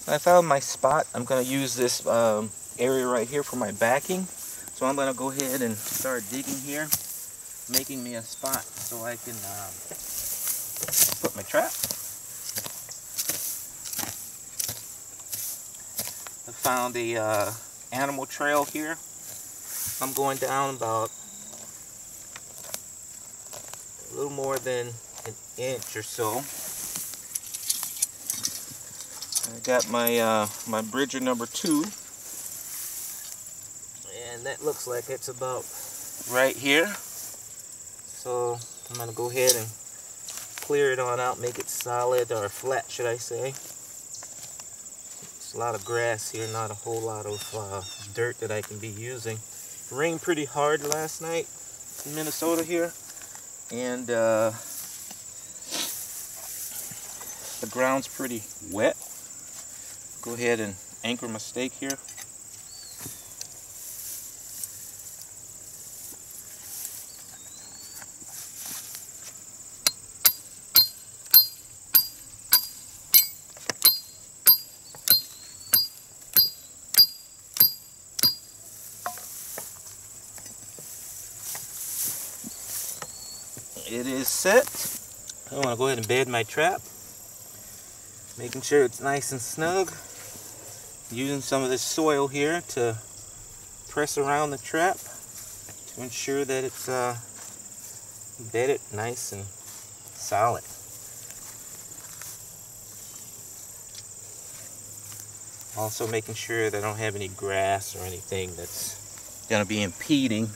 I found my spot. I'm going to use this area right here for my backing. So I'm going to go ahead and start digging here, making me a spot so I can put my trap. I found the animal trail here. I'm going down about a little more than an inch or so. I got my my bridger number 2, and that looks like it's about right here. So I'm going to go ahead and clear it on out, make it solid, or flat should I say. It's a lot of grass here, not a whole lot of dirt that I can be using. It rained pretty hard last night in Minnesota here, and the ground's pretty wet. Go ahead and anchor my stake here. It is set. I want to go ahead and bed my trap, making sure it's nice and snug. Using some of this soil here to press around the trap to ensure that it's bedded nice and solid. Also making sure that I don't have any grass or anything that's going to be impeding.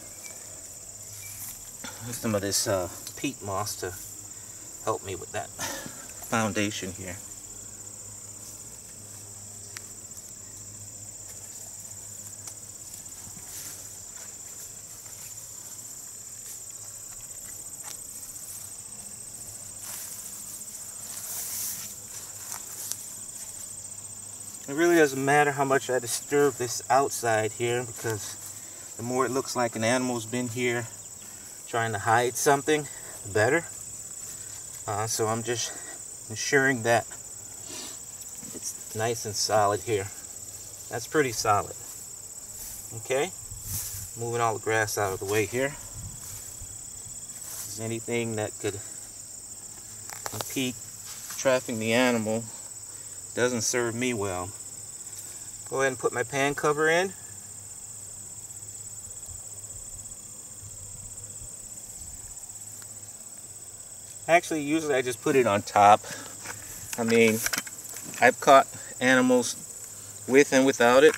Some of this peat moss to help me with that foundation here. It really doesn't matter how much I disturb this outside here, because the more it looks like an animal's been here trying to hide something, the better. So I'm just ensuring that it's nice and solid here. That's pretty solid. Okay, moving all the grass out of the way here. If there's anything that could impede trapping the animal, doesn't serve me well. Go ahead and put my pan cover in. Actually, usually I just put it on top. I mean, I've caught animals with and without it.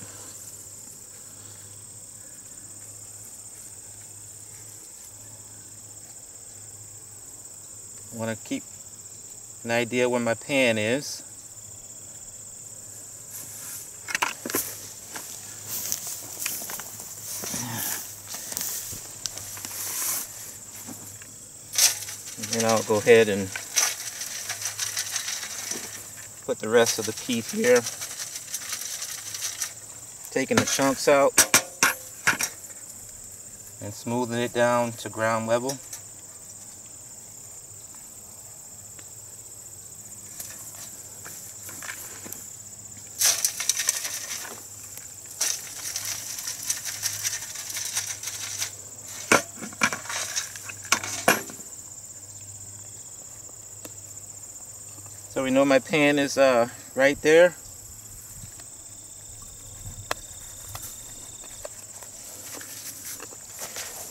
I want to keep an idea where my pan is. And I'll go ahead and put the rest of the peat here. Taking the chunks out and smoothing it down to ground level. So we know my pan is right there.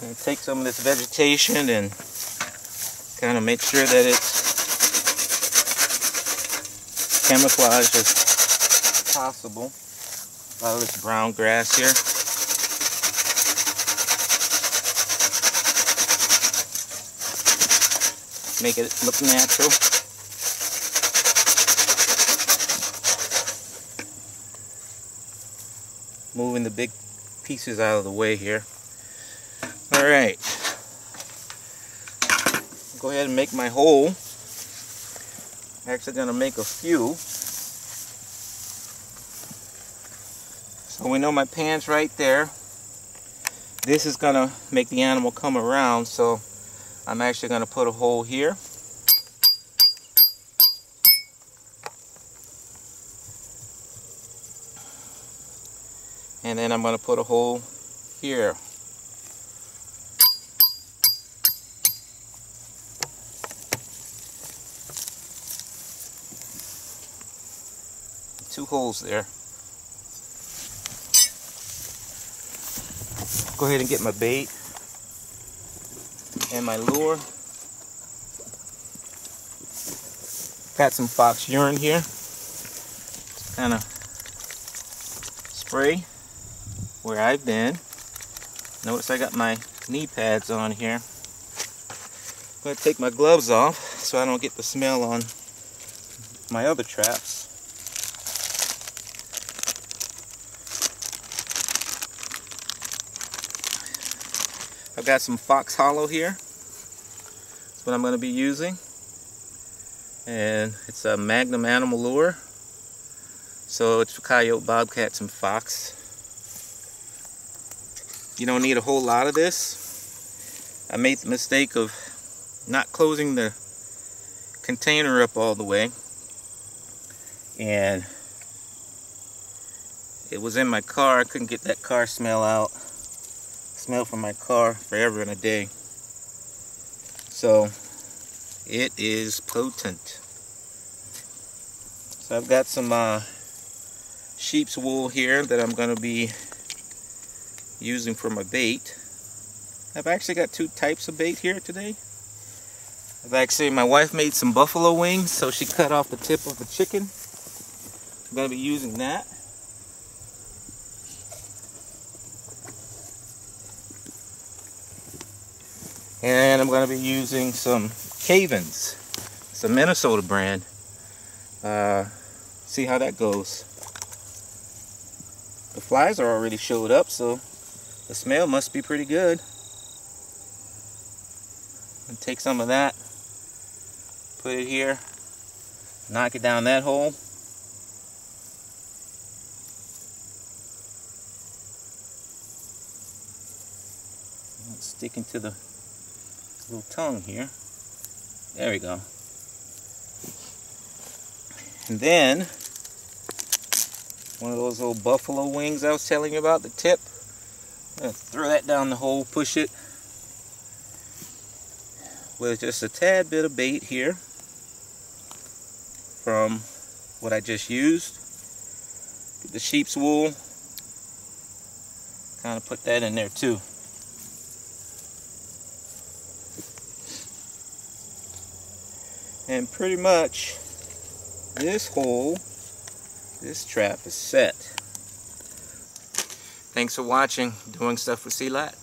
And take some of this vegetation and kind of make sure that it's camouflaged as possible. A lot of this brown grass here. Make it look natural. Moving the big pieces out of the way here. Alright. Go ahead and make my hole. I'm actually going to make a few. So we know my pan's right there. This is going to make the animal come around, so I'm actually going to put a hole here. And then I'm going to put a hole here. Two holes there. Go ahead and get my bait and my lure. Got some fox urine here. Kind of spray where I've been. Notice I got my knee pads on here. I'm going to take my gloves off so I don't get the smell on my other traps. I've got some Fox Hollow here. That's what I'm going to be using. And it's a Magnum animal lure. So it's for coyote, bobcats, and fox. You don't need a whole lot of this. I made the mistake of not closing the container up all the way. And it was in my car. I couldn't get that car smell out. Smell from my car forever and a day. So it is potent. So I've got some sheep's wool here that I'm going to be using for my bait. I've actually got two types of bait here today. My wife made some buffalo wings, so she cut off the tip of the chicken. I'm going to be using that. And I'm going to be using some Cavens. It's a Minnesota brand. See how that goes. The flies are already showed up, so the smell must be pretty good. And take some of that, put it here, knock it down that hole. It's sticking to the little tongue here. There we go. And then one of those little buffalo wings I was telling you about, the tip. I'm going to throw that down the hole, push it with just a tad bit of bait here from what I just used. Get the sheep's wool, kind of put that in there too. And pretty much this hole, this trap is set. Thanks for watching Doing Stuff with C-Lat.